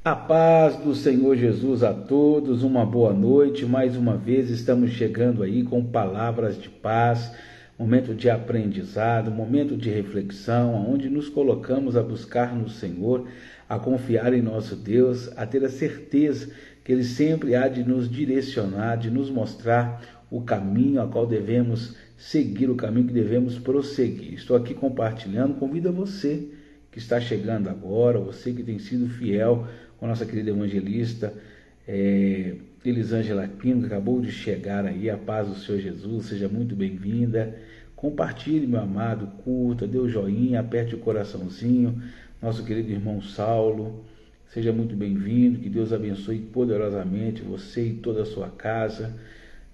A paz do Senhor Jesus a todos, uma boa noite. Mais uma vez estamos chegando aí com palavras de paz, momento de aprendizado, momento de reflexão, onde nos colocamos a buscar no Senhor, a confiar em nosso Deus, a ter a certeza que Ele sempre há de nos direcionar, de nos mostrar o caminho a qual devemos seguir, o caminho que devemos prosseguir. Estou aqui compartilhando, convido a você que está chegando agora, você que tem sido fiel com a nossa querida evangelista Elisângela Pino, que acabou de chegar aí. A paz do Senhor Jesus, seja muito bem-vinda. Compartilhe, meu amado, curta, dê o joinha, aperte o coraçãozinho. Nosso querido irmão Saulo, seja muito bem-vindo, que Deus abençoe poderosamente você e toda a sua casa,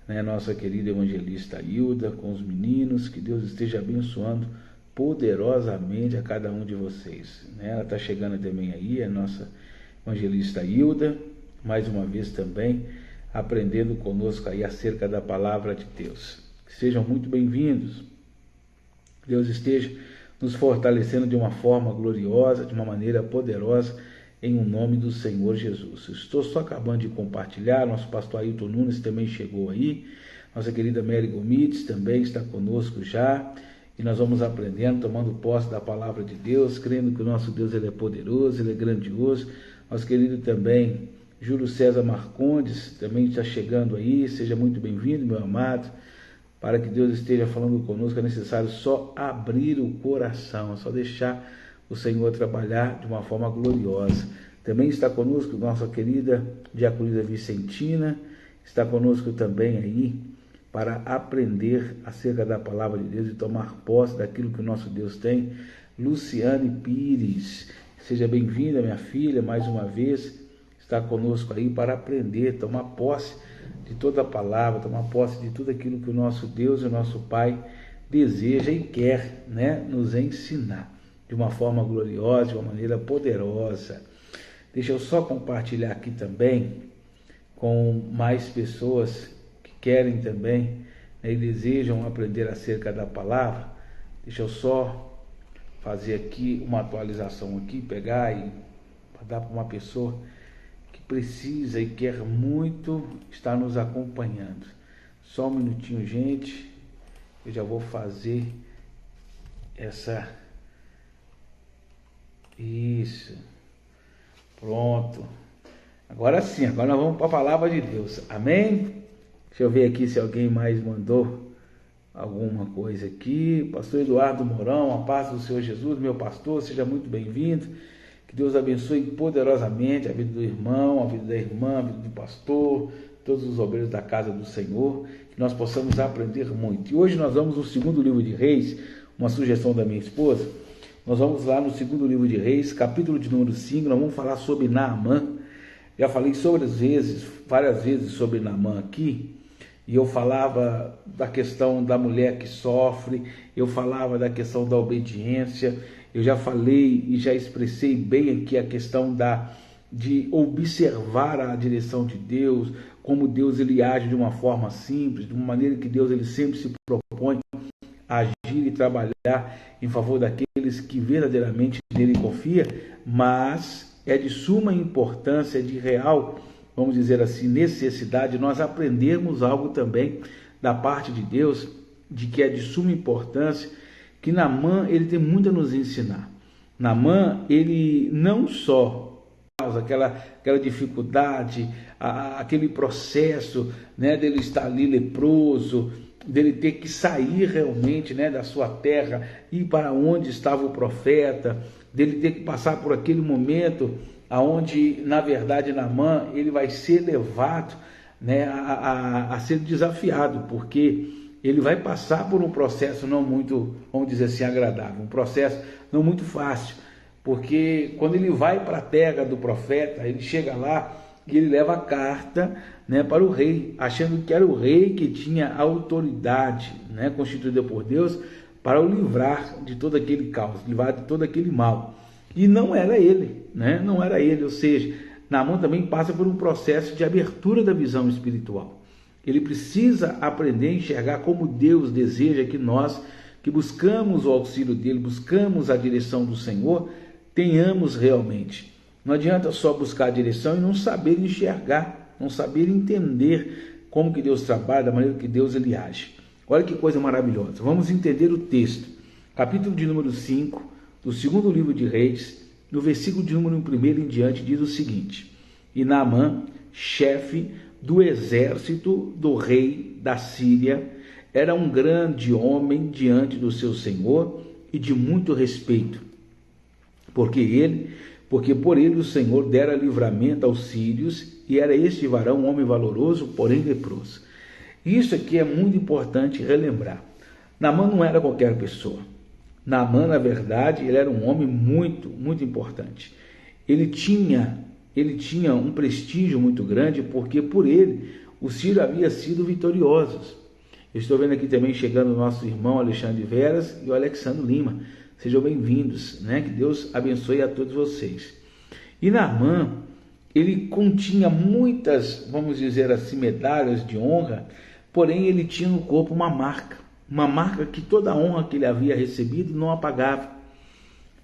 né? Nossa querida evangelista Hilda, com os meninos, que Deus esteja abençoando poderosamente a cada um de vocês, né? Ela está chegando também aí, a nossa evangelista Hilda, mais uma vez também aprendendo conosco aí acerca da palavra de Deus. Sejam muito bem-vindos. Deus esteja nos fortalecendo de uma forma gloriosa, de uma maneira poderosa, em um nome do Senhor Jesus. Estou só acabando de compartilhar, nosso pastor Ailton Nunes também chegou aí, nossa querida Mary Gomides também está conosco já, e nós vamos aprendendo, tomando posse da palavra de Deus, crendo que o nosso Deus ele é poderoso, ele é grandioso. Nosso querido também Júlio César Marcondes também está chegando aí, seja muito bem-vindo, meu amado. Para que Deus esteja falando conosco, é necessário só abrir o coração, só deixar o Senhor trabalhar de uma forma gloriosa. Também está conosco nossa querida diaconisa Vicentina, está conosco também aí para aprender acerca da palavra de Deus e tomar posse daquilo que o nosso Deus tem. Luciane Pires, seja bem-vinda, minha filha, mais uma vez, está conosco aí para aprender, tomar posse de toda a palavra, tomar posse de tudo aquilo que o nosso Deus e o nosso Pai deseja e quer, né, nos ensinar de uma forma gloriosa, de uma maneira poderosa. Deixa eu só compartilhar aqui também com mais pessoas que querem também, né, e desejam aprender acerca da palavra. Deixa eu só fazer aqui uma atualização aqui, pegar e dar para uma pessoa que precisa e quer muito estar nos acompanhando. Só um minutinho, gente, eu já vou fazer essa... Isso, pronto. Agora sim, agora nós vamos para a palavra de Deus, amém? Deixa eu ver aqui se alguém mais mandou alguma coisa aqui. Pastor Eduardo Mourão, a paz do Senhor Jesus, meu pastor, seja muito bem-vindo. Que Deus abençoe poderosamente a vida do irmão, a vida da irmã, a vida do pastor, todos os obreiros da casa do Senhor, que nós possamos aprender muito. E hoje nós vamos no segundo livro de Reis, uma sugestão da minha esposa. Nós vamos lá no segundo livro de Reis, capítulo de número 5, nós vamos falar sobre Naamã. Já falei várias vezes sobre Naamã aqui, e eu falava da questão da mulher que sofre, eu falava da questão da obediência, eu já falei e já expressei bem aqui a questão de observar a direção de Deus, como Deus ele age de uma forma simples, de uma maneira que Deus ele sempre se propõe a agir e trabalhar em favor daqueles que verdadeiramente nele confia, mas é de suma importância, de real, vamos dizer assim, necessidade, nós aprendermos algo também da parte de Deus, de que é de suma importância, que Naamã, ele tem muito a nos ensinar. Naamã, ele não só causa aquela dificuldade, aquele processo, né, dele estar ali leproso, dele ter que sair realmente, né, da sua terra, ir para onde estava o profeta, dele ter que passar por aquele momento aonde, na verdade, Naamã, ele vai ser levado, né, a ser desafiado, porque ele vai passar por um processo não muito, vamos dizer assim, agradável, um processo não muito fácil, porque quando ele vai para a terra do profeta, ele chega lá e ele leva a carta, né, para o rei, achando que era o rei que tinha autoridade, né, constituída por Deus, para o livrar de todo aquele caos, livrar de todo aquele mal. E não era ele, né? Não era ele, ou seja, Naamã também passa por um processo de abertura da visão espiritual. Ele precisa aprender a enxergar como Deus deseja que nós, que buscamos o auxílio dele, buscamos a direção do Senhor, tenhamos realmente Não adianta só buscar a direção e não saber enxergar, não saber entender como que Deus trabalha, da maneira que Deus ele age. Olha que coisa maravilhosa. Vamos entender o texto. Capítulo de número 5, do segundo livro de Reis, no versículo de número 1 em diante, diz o seguinte: E Naamã, chefe do exército do rei da Síria, era um grande homem diante do seu senhor e de muito respeito, porque por ele o Senhor dera livramento aos sírios, e era este varão um homem valoroso, porém leproso. Isso aqui é muito importante relembrar. Naamã não era qualquer pessoa. Naamã, na verdade, ele era um homem muito, muito importante. Ele tinha um prestígio muito grande, porque por ele os sírios haviam sido vitoriosos. Eu estou vendo aqui também chegando o nosso irmão Alexandre Veras e o Alexandre Lima. Sejam bem-vindos, né? Que Deus abençoe a todos vocês. E Naamã, ele continha muitas, vamos dizer assim, medalhas de honra, porém ele tinha no corpo uma marca que toda a honra que ele havia recebido não apagava.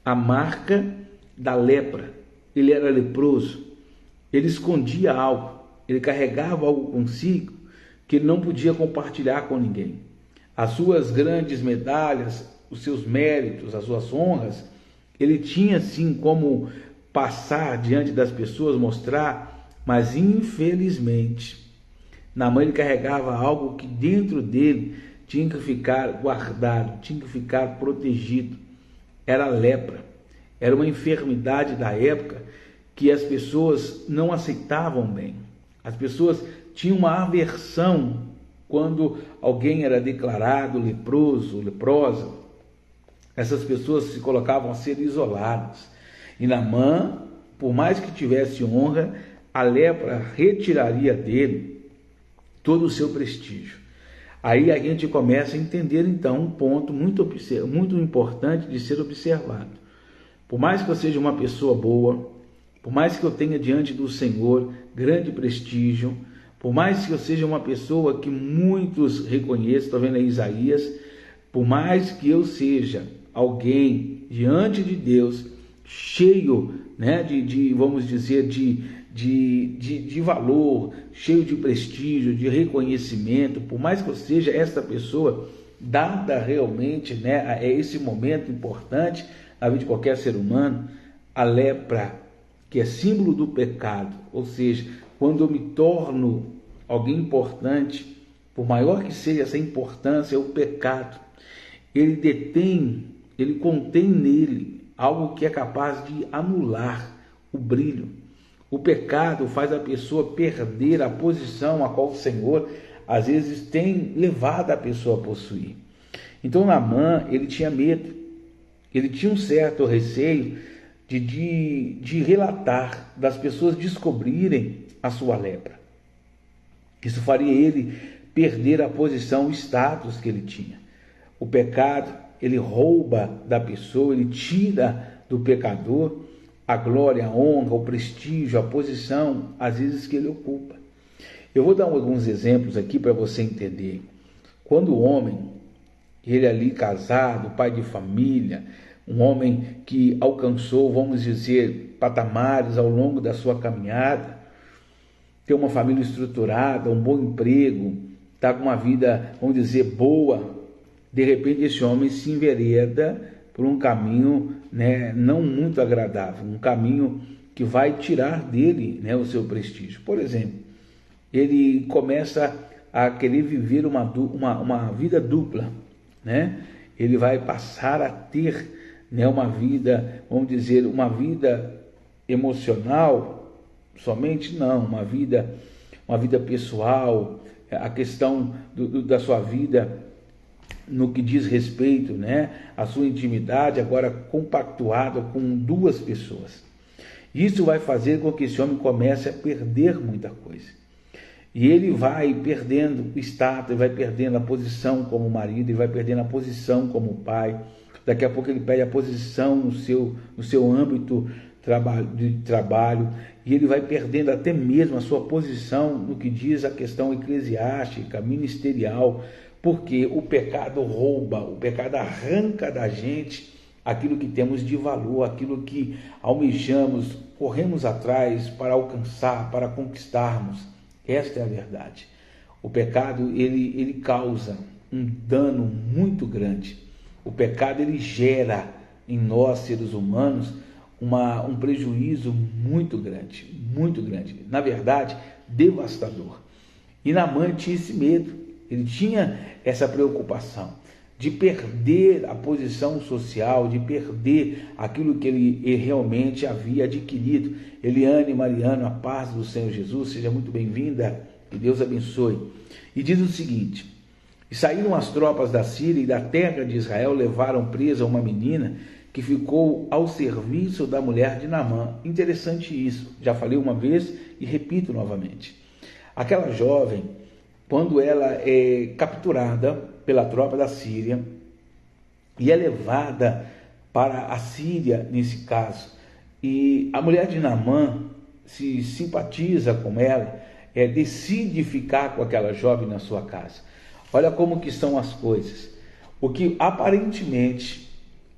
A marca da lepra. Ele era leproso, ele escondia algo, ele carregava algo consigo que ele não podia compartilhar com ninguém. As suas grandes medalhas, os seus méritos, as suas honras, ele tinha sim como passar diante das pessoas, mostrar, mas infelizmente, Naamã ele carregava algo que dentro dele tinha que ficar guardado, tinha que ficar protegido. Era a lepra, era uma enfermidade da época que as pessoas não aceitavam bem. As pessoas tinham uma aversão quando alguém era declarado leproso, leprosa. Essas pessoas se colocavam a ser isoladas. E Naamã, por mais que tivesse honra, a lepra retiraria dele todo o seu prestígio. Aí a gente começa a entender então um ponto muito importante de ser observado. Por mais que eu seja uma pessoa boa, por mais que eu tenha diante do Senhor grande prestígio, por mais que eu seja uma pessoa que muitos reconheçam, estou vendo aí Isaías, por mais que eu seja alguém diante de Deus cheio, né, vamos dizer, de valor, cheio de prestígio, de reconhecimento, por mais que eu seja esta pessoa dada realmente, né, a esse momento importante na vida de qualquer ser humano, a lepra, que é símbolo do pecado, ou seja, quando eu me torno alguém importante, por maior que seja essa importância, é o pecado. Ele contém nele algo que é capaz de anular o brilho. O pecado faz a pessoa perder a posição a qual o Senhor, às vezes, tem levado a pessoa a possuir. Então, Naamã, ele tinha medo, ele tinha um certo receio de relatar, das pessoas descobrirem a sua lepra. Isso faria ele perder a posição, o status que ele tinha. O pecado, ele rouba da pessoa, ele tira do pecador a glória, a honra, o prestígio, a posição, às vezes, que ele ocupa. Eu vou dar alguns exemplos aqui para você entender. Quando o homem, ele ali casado, pai de família, um homem que alcançou, vamos dizer, patamares ao longo da sua caminhada, tem uma família estruturada, um bom emprego, está com uma vida, vamos dizer, boa, de repente esse homem se envereda por um caminho, né, não muito agradável, um caminho que vai tirar dele, né, o seu prestígio. Por exemplo, ele começa a querer viver uma vida dupla, né? Ele vai passar a ter, né, uma vida, vamos dizer, uma vida emocional somente, não, uma vida pessoal, a questão da sua vida no que diz respeito, né, à sua intimidade, agora compactuada com duas pessoas. Isso vai fazer com que esse homem comece a perder muita coisa. E ele vai perdendo o status, vai perdendo a posição como marido, ele vai perdendo a posição como pai. Daqui a pouco ele perde a posição no seu âmbito de trabalho, e ele vai perdendo até mesmo a sua posição no que diz a questão eclesiástica, ministerial, porque o pecado rouba, o pecado arranca da gente aquilo que temos de valor, aquilo que almejamos corremos atrás para alcançar, para conquistarmos. Esta é a verdade. O pecado, ele causa um dano muito grande. O pecado, ele gera em nós, seres humanos, um prejuízo muito grande, muito grande. Na verdade, devastador. E Naamã tinha esse medo, ele tinha essa preocupação de perder a posição social, de perder aquilo que ele realmente havia adquirido. Eliane, Mariano, a paz do Senhor Jesus, seja muito bem-vinda, que Deus abençoe. E diz o seguinte: e saíram as tropas da Síria e da terra de Israel, levaram presa uma menina que ficou ao serviço da mulher de Naamã. Interessante isso, já falei uma vez e repito novamente. Aquela jovem, quando ela é capturada pela tropa da Síria e é levada para a Síria nesse caso, e a mulher de Naamã se simpatiza com ela, decide ficar com aquela jovem na sua casa. Olha como que são as coisas. O que aparentemente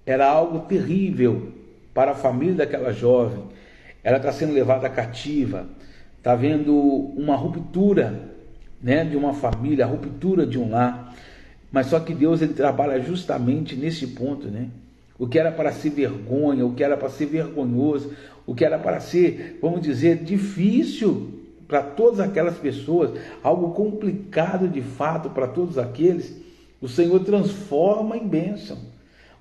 era algo terrível para a família daquela jovem, ela está sendo levada cativa, está havendo uma ruptura, de uma família, a ruptura de um lar, mas só que Deus, ele trabalha justamente nesse ponto, o que era para ser vergonha, o que era para ser vergonhoso, o que era para ser, vamos dizer, difícil para todas aquelas pessoas, algo complicado de fato para todos aqueles, o Senhor transforma em bênção.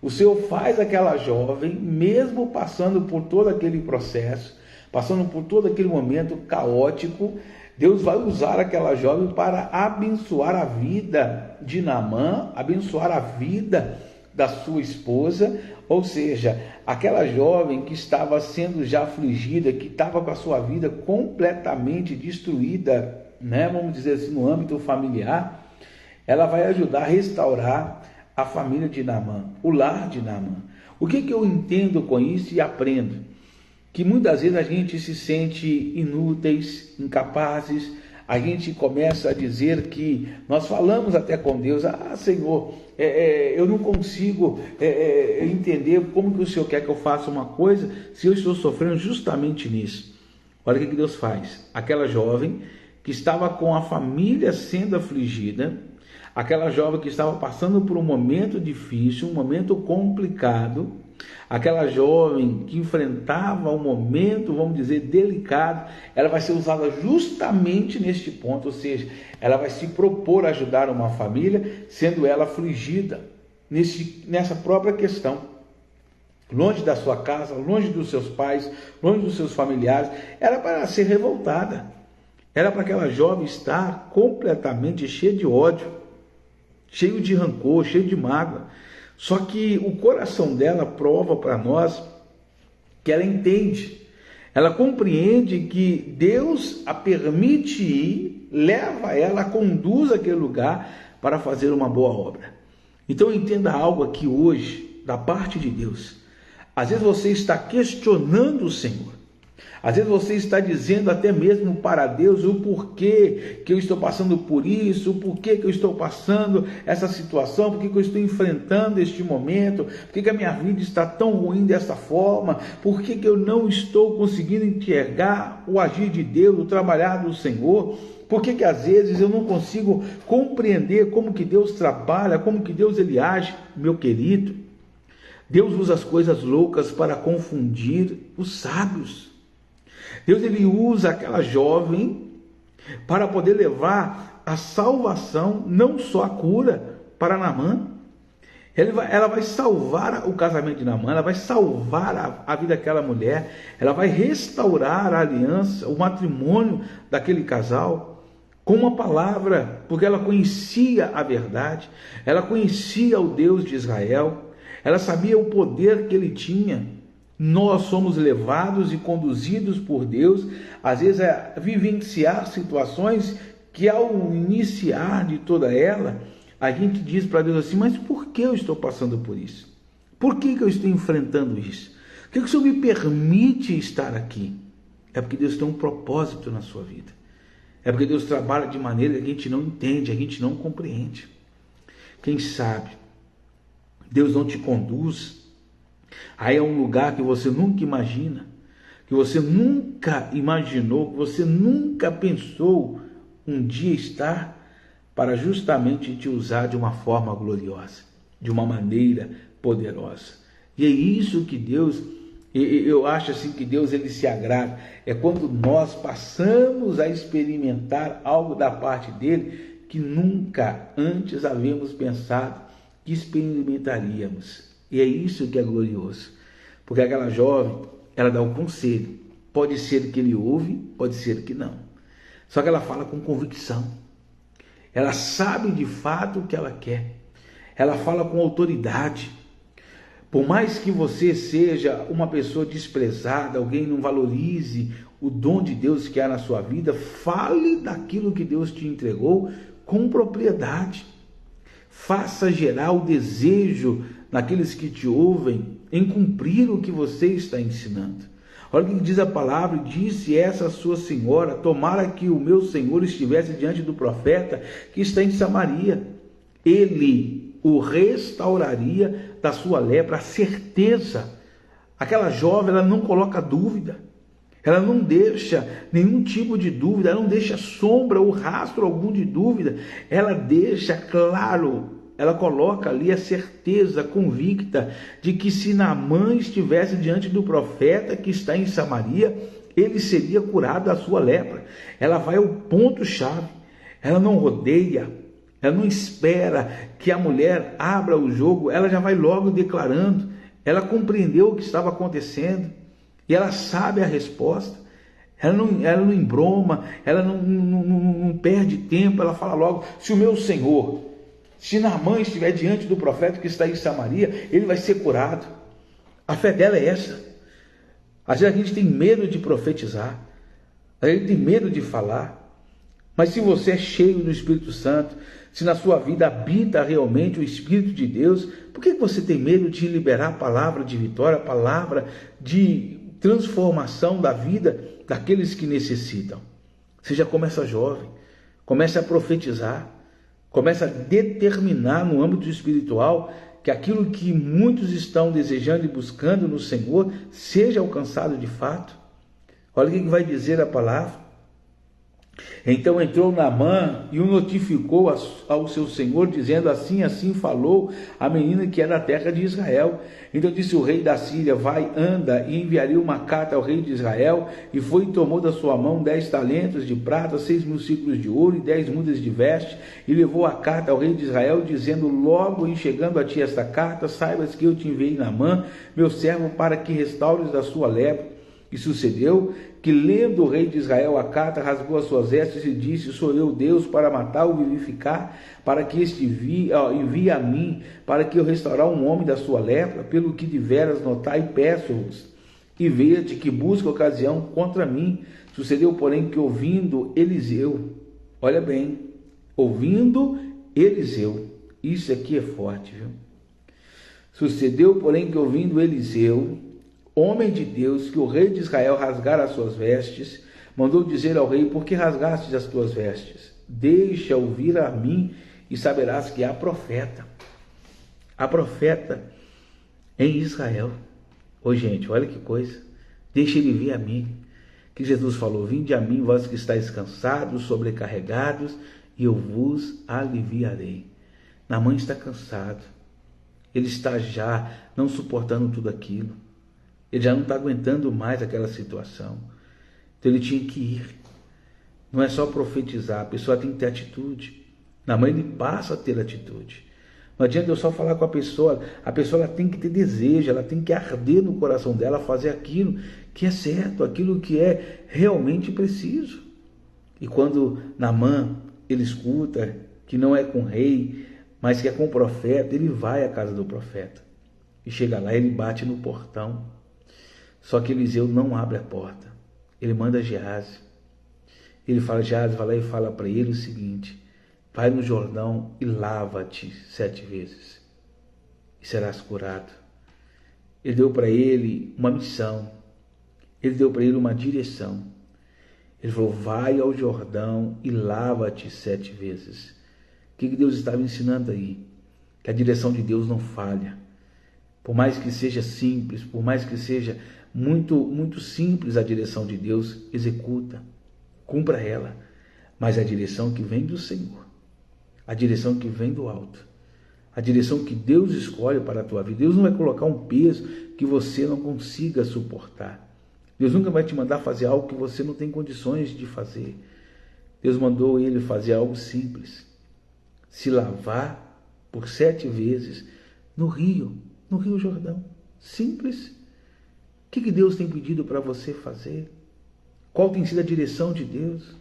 O Senhor faz aquela jovem, mesmo passando por todo aquele processo, passando por todo aquele momento caótico, Deus vai usar aquela jovem para abençoar a vida de Naamã, abençoar a vida da sua esposa, ou seja, aquela jovem que estava sendo já afligida, que estava com a sua vida completamente destruída, vamos dizer assim, no âmbito familiar, ela vai ajudar a restaurar a família de Naamã, o lar de Naamã. O que eu entendo com isso e aprendo? Que muitas vezes a gente se sente inúteis, incapazes, a gente começa a dizer que nós falamos até com Deus: Senhor, eu não consigo entender como que o Senhor quer que eu faça uma coisa se eu estou sofrendo justamente nisso. Olha o que Deus faz. Aquela jovem que estava com a família sendo afligida, aquela jovem que estava passando por um momento difícil, um momento complicado, aquela jovem que enfrentava um momento, vamos dizer, delicado, ela vai ser usada justamente neste ponto, ou seja, ela vai se propor a ajudar uma família, sendo ela afligida nessa própria questão, longe da sua casa, longe dos seus pais, longe dos seus familiares. Era para ser revoltada, era para aquela jovem estar completamente cheia de ódio, cheio de rancor, cheio de mágoa. Só que o coração dela prova para nós que ela entende, ela compreende que Deus a permite ir, leva ela, conduz aquele lugar para fazer uma boa obra. Então entenda algo aqui hoje, da parte de Deus. Às vezes você está questionando o Senhor. Às vezes você está dizendo até mesmo para Deus o porquê que eu estou passando por isso, o porquê que eu estou passando essa situação, porquê que eu estou enfrentando este momento, porquê que a minha vida está tão ruim dessa forma, porquê que eu não estou conseguindo enxergar o agir de Deus, o trabalhar do Senhor, porquê que às vezes eu não consigo compreender como que Deus trabalha, como que Deus ele age. Meu querido, Deus usa as coisas loucas para confundir os sábios. Deus ele usa aquela jovem para poder levar a salvação, não só a cura para Naamã. Ela vai salvar o casamento de Naamã, ela vai salvar a vida daquela mulher, ela vai restaurar a aliança, o matrimônio daquele casal, com uma palavra, porque ela conhecia a verdade, ela conhecia o Deus de Israel, ela sabia o poder que ele tinha. Nós somos levados e conduzidos por Deus, às vezes a vivenciar situações que ao iniciar de toda ela, a gente diz para Deus assim: mas por que eu estou passando por isso? Por que eu estou enfrentando isso? Por que o Senhor me permite estar aqui? É porque Deus tem um propósito na sua vida. É porque Deus trabalha de maneira que a gente não entende, a gente não compreende. Quem sabe Deus não te conduz aí é um lugar que você nunca imagina, que você nunca imaginou, que você nunca pensou um dia estar para justamente te usar de uma forma gloriosa, de uma maneira poderosa. E é isso que Deus, eu acho assim que Deus ele se agrada, é quando nós passamos a experimentar algo da parte dele que nunca antes havíamos pensado que experimentaríamos. E é isso que é glorioso, porque aquela jovem, ela dá um conselho, pode ser que ele ouve, pode ser que não, só que ela fala com convicção, ela sabe de fato o que ela quer, ela fala com autoridade. Por mais que você seja uma pessoa desprezada, alguém não valorize o dom de Deus que há na sua vida, fale daquilo que Deus te entregou com propriedade. Faça gerar o desejo naqueles que te ouvem em cumprir o que você está ensinando. Olha o que diz a palavra: disse essa sua senhora, tomara que o meu senhor estivesse diante do profeta que está em Samaria. Ele o restauraria da sua lepra, a certeza. Aquela jovem, ela não coloca dúvida, ela não deixa nenhum tipo de dúvida, ela não deixa sombra ou rastro algum de dúvida, ela deixa claro, ela coloca ali a certeza convicta de que se Naamã estivesse diante do profeta que está em Samaria, ele seria curado da sua lepra. Ela vai ao ponto-chave, ela não rodeia, ela não espera que a mulher abra o jogo, ela já vai logo declarando. Ela compreendeu o que estava acontecendo e ela sabe a resposta. Ela não embroma, ela não perde tempo, ela fala logo: se o meu Senhor, se Naamã estiver diante do profeta que está em Samaria, ele vai ser curado. A fé dela é essa. Às vezes a gente tem medo de profetizar, a gente tem medo de falar, mas se você é cheio do Espírito Santo, se na sua vida habita realmente o Espírito de Deus, por que você tem medo de liberar a palavra de vitória, a palavra de transformação da vida daqueles que necessitam? Você já começa jovem, começa a profetizar, começa a determinar no âmbito espiritual que aquilo que muitos estão desejando e buscando no Senhor seja alcançado de fato. Olha o que vai dizer a palavra. Então entrou Naamã e o notificou ao seu senhor, dizendo: assim, assim falou a menina que é da terra de Israel. Então disse o rei da Síria: vai, anda, e enviarei uma carta ao rei de Israel. E foi e tomou da sua mão 10 talentos de prata, 6.000 ciclos de ouro e 10 mudas de veste, e levou a carta ao rei de Israel, dizendo: logo em chegando a ti esta carta, saibas que eu te enviei Naamã, meu servo, para que restaures da sua lepra. E sucedeu que, lendo o rei de Israel a carta, rasgou as suas vestes e disse: sou eu Deus para matar ou vivificar, para que este envie a mim, para que eu restaurar um homem da sua lepra? Pelo que deveras notai, peço-vos, e vede que busca ocasião contra mim. Sucedeu, porém, que ouvindo Eliseu, olha bem, ouvindo Eliseu, isso aqui é forte, viu? Sucedeu, porém, que ouvindo Eliseu, homem de Deus, que o rei de Israel rasgara as suas vestes, mandou dizer ao rei: por que rasgastes as tuas vestes? Deixa ouvir a mim e saberás que há profeta em Israel. Ô gente, olha que coisa, deixa ele vir a mim, que Jesus falou: vinde a mim, vós que estáis cansados, sobrecarregados, e eu vos aliviarei. Naamã está cansado, ele está já não suportando tudo aquilo, ele já não está aguentando mais aquela situação. Então ele tinha que ir. Não é só profetizar, a pessoa tem que ter atitude. Naamã, ele passa a ter atitude. Não adianta eu só falar com a pessoa ela tem que ter desejo, ela tem que arder no coração dela fazer aquilo que é certo, aquilo que é realmente preciso. E quando Naamã, ele escuta que não é com o rei, mas que é com o profeta, ele vai à casa do profeta. E chega lá, ele bate no portão. Só que Eliseu não abre a porta. Ele manda Geazi. Ele fala: Geazi, vai lá e fala para ele o seguinte: vai no Jordão e lava-te 7 vezes e serás curado. Ele deu para ele uma missão. Ele deu para ele uma direção. Ele falou: vai ao Jordão e lava-te 7 vezes. O que Deus estava ensinando aí? Que a direção de Deus não falha. Por mais que seja simples, por mais que seja muito simples a direção de Deus, executa, cumpra ela, mas a direção que vem do Senhor, a direção que vem do alto, a direção que Deus escolhe para a tua vida. Deus não vai colocar um peso que você não consiga suportar. Deus nunca vai te mandar fazer algo que você não tem condições de fazer. Deus mandou ele fazer algo simples, se lavar por 7 vezes no Rio Jordão. Simples. O que Deus tem pedido para você fazer? Qual tem sido a direção de Deus?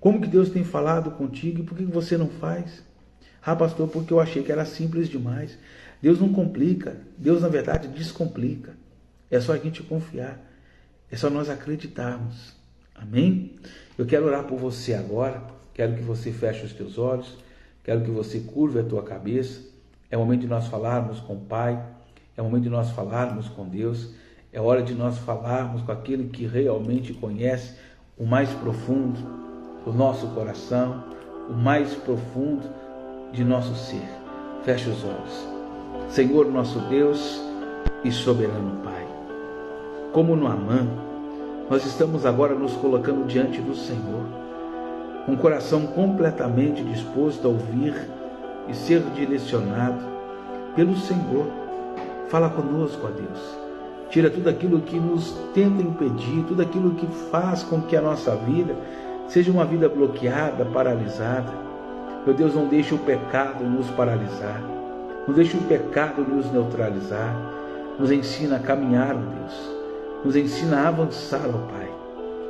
Como que Deus tem falado contigo e por que você não faz? Ah, pastor, porque eu achei que era simples demais. Deus não complica, Deus na verdade descomplica. É só a gente confiar, é só nós acreditarmos. Amém? Eu quero orar por você agora, quero que você feche os teus olhos, quero que você curve a tua cabeça. É o momento de nós falarmos com o Pai, é o momento de nós falarmos com Deus, é hora de nós falarmos com aquele que realmente conhece o mais profundo do nosso coração, o mais profundo de nosso ser. Feche os olhos. Senhor nosso Deus e soberano Pai, como no Naamã, nós estamos agora nos colocando diante do Senhor, com o coração completamente disposto a ouvir e ser direcionado pelo Senhor. Fala conosco, ó Deus. Tira tudo aquilo que nos tenta impedir, tudo aquilo que faz com que a nossa vida seja uma vida bloqueada, paralisada. Meu Deus, não deixe o pecado nos paralisar, não deixe o pecado nos neutralizar. Nos ensina a caminhar, ó Deus, nos ensina a avançar, ó Pai.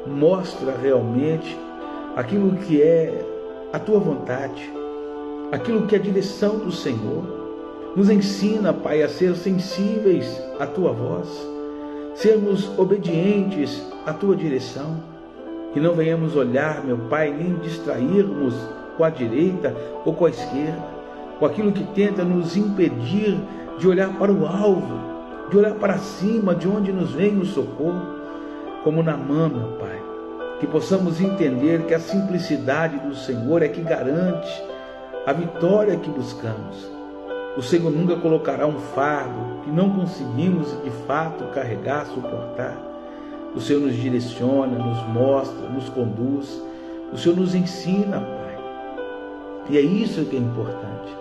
Mostra realmente aquilo que é a Tua vontade, aquilo que é a direção do Senhor. Nos ensina, Pai, a ser sensíveis à Tua voz, sermos obedientes à Tua direção, que não venhamos olhar, meu Pai, nem distrairmos com a direita ou com a esquerda, com aquilo que tenta nos impedir de olhar para o alvo, de olhar para cima, de onde nos vem o socorro, como Naamã, meu Pai, que possamos entender que a simplicidade do Senhor é que garante a vitória que buscamos. O Senhor nunca colocará um fardo que não conseguimos de fato carregar, suportar. O Senhor nos direciona, nos mostra, nos conduz. O Senhor nos ensina, Pai. E é isso que é importante.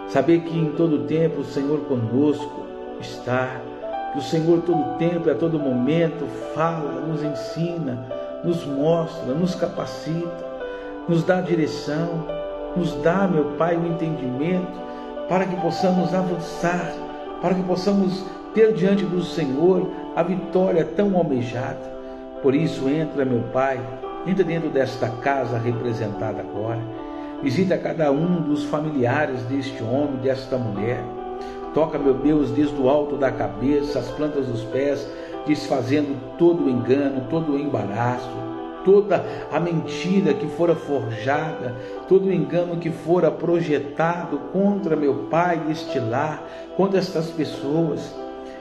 Saber que em todo tempo o Senhor conosco está. Que o Senhor todo tempo e a todo momento fala, nos ensina, nos mostra, nos capacita, nos dá direção, nos dá, meu Pai, o entendimento para que possamos avançar, para que possamos ter diante do Senhor a vitória tão almejada. Por isso, entra, meu Pai, entra dentro desta casa representada agora. Visita cada um dos familiares deste homem, desta mulher. Toca, meu Deus, desde o alto da cabeça, as plantas dos pés, desfazendo todo o engano, todo o embaraço, toda a mentira que fora forjada, todo o engano que fora projetado contra meu Pai este lar, contra estas pessoas.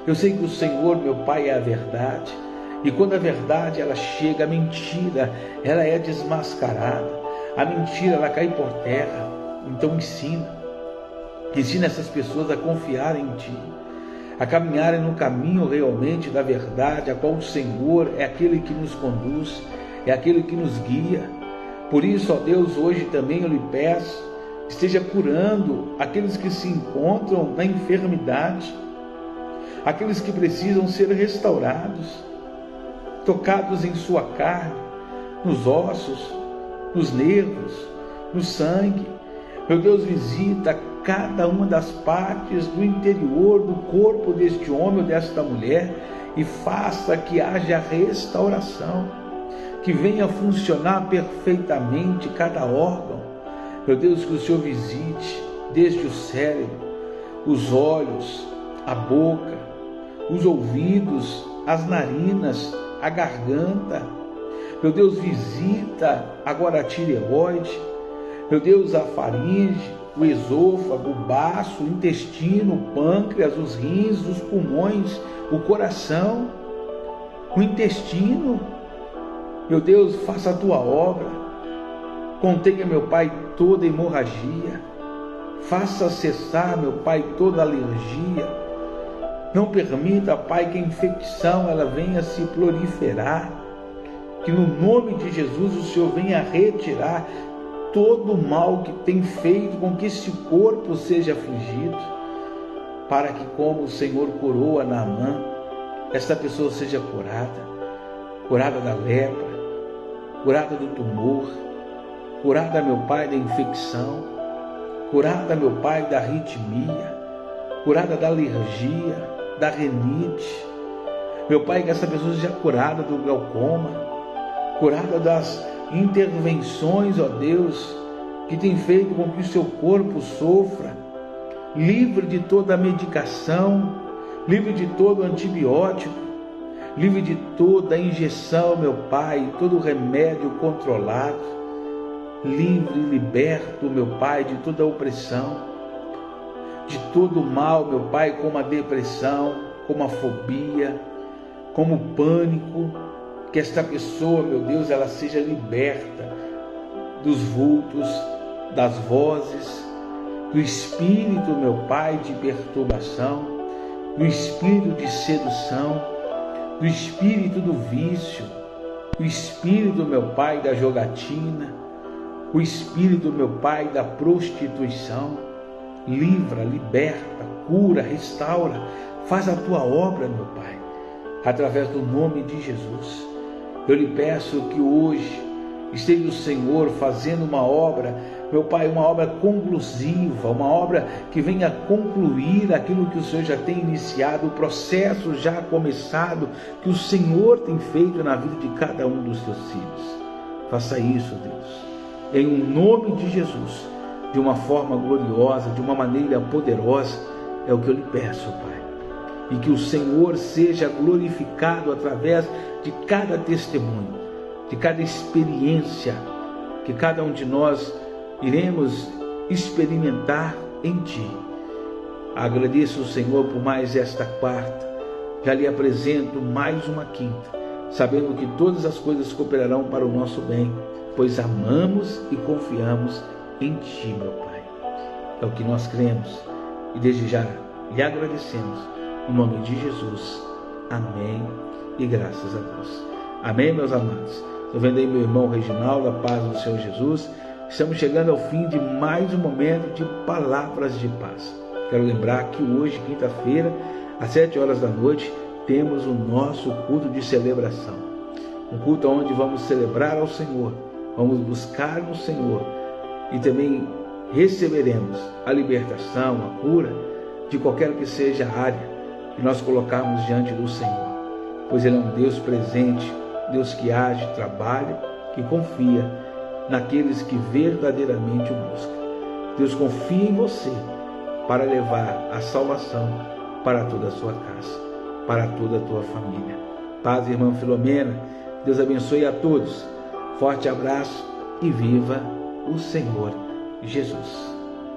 Eu sei que o Senhor, meu Pai, é a verdade, e quando a verdade ela chega, a mentira ela é desmascarada, a mentira ela cai por terra. Então ensina essas pessoas a confiarem em Ti, a caminharem no caminho realmente da verdade, a qual o Senhor é aquele que nos conduz, é aquele que nos guia. Por isso, ó Deus, hoje também eu lhe peço, esteja curando aqueles que se encontram na enfermidade, aqueles que precisam ser restaurados, tocados em sua carne, nos ossos, nos nervos, no sangue. Meu Deus, visita cada uma das partes do interior do corpo deste homem ou desta mulher e faça que haja restauração, que venha funcionar perfeitamente cada órgão. Meu Deus, que o Senhor visite desde o cérebro, os olhos, a boca, os ouvidos, as narinas, a garganta. Meu Deus, visita agora a tireoide, meu Deus, a faringe, o esôfago, o baço, o intestino, o pâncreas, os rins, os pulmões, o coração, o intestino. Meu Deus, faça a Tua obra, contenha, meu Pai, toda hemorragia, faça cessar, meu Pai, toda alergia, Não permita, Pai, que a infecção ela venha se proliferar. Que no nome de Jesus o Senhor venha retirar todo o mal que tem feito com que esse corpo seja afligido, para que, como o Senhor curou a Naamã, esta pessoa seja curada da lepra, curada do tumor, curada, meu Pai, da infecção, curada, meu Pai, da arritmia, curada da alergia, da renite. Meu Pai, que essa pessoa seja curada do glaucoma, curada das intervenções, ó Deus, que tem feito com que o seu corpo sofra, livre de toda a medicação, livre de todo antibiótico, livre de toda injeção, meu Pai, todo remédio controlado, livre e liberto, meu Pai, de toda opressão, de todo mal, meu Pai, como a depressão, como a fobia, como o pânico. Que esta pessoa, meu Deus, ela seja liberta dos vultos, das vozes, do espírito, meu Pai, de perturbação, do espírito de sedução, do espírito do vício, o espírito, meu Pai, da jogatina, o espírito, meu Pai, da prostituição. Livra, liberta, cura, restaura, faz a tua obra, meu Pai, através do nome de Jesus. Eu lhe peço que hoje esteja o Senhor fazendo uma obra, meu Pai, uma obra conclusiva, uma obra que venha concluir aquilo que o Senhor já tem iniciado, o processo já começado, que o Senhor tem feito na vida de cada um dos teus filhos. Faça isso, Deus, em nome de Jesus, de uma forma gloriosa, de uma maneira poderosa, é o que eu lhe peço, Pai. E que o Senhor seja glorificado através de cada testemunho, de cada experiência que cada um de nós iremos experimentar em Ti. Agradeço ao Senhor por mais esta quarta, já lhe apresento mais uma quinta, sabendo que todas as coisas cooperarão para o nosso bem, pois amamos e confiamos em Ti, meu Pai. É o que nós cremos e desde já lhe agradecemos. Em nome de Jesus. Amém. E graças a Deus. Amém, meus amados. Estou vendo aí meu irmão Reginaldo, a paz do Senhor Jesus. Estamos chegando ao fim de mais um momento de palavras de paz. Quero lembrar que hoje, quinta-feira, às 7 horas da noite, temos o nosso culto de celebração. Um culto onde vamos celebrar ao Senhor, vamos buscar no Senhor e também receberemos a libertação, a cura de qualquer que seja a área que nós colocarmos diante do Senhor, pois Ele é um Deus presente, Deus que age, trabalha, que confia naqueles que verdadeiramente o buscam. Deus confia em você para levar a salvação para toda a sua casa, para toda a tua família. Paz, irmã Filomena, Deus abençoe a todos. Forte abraço e viva o Senhor Jesus.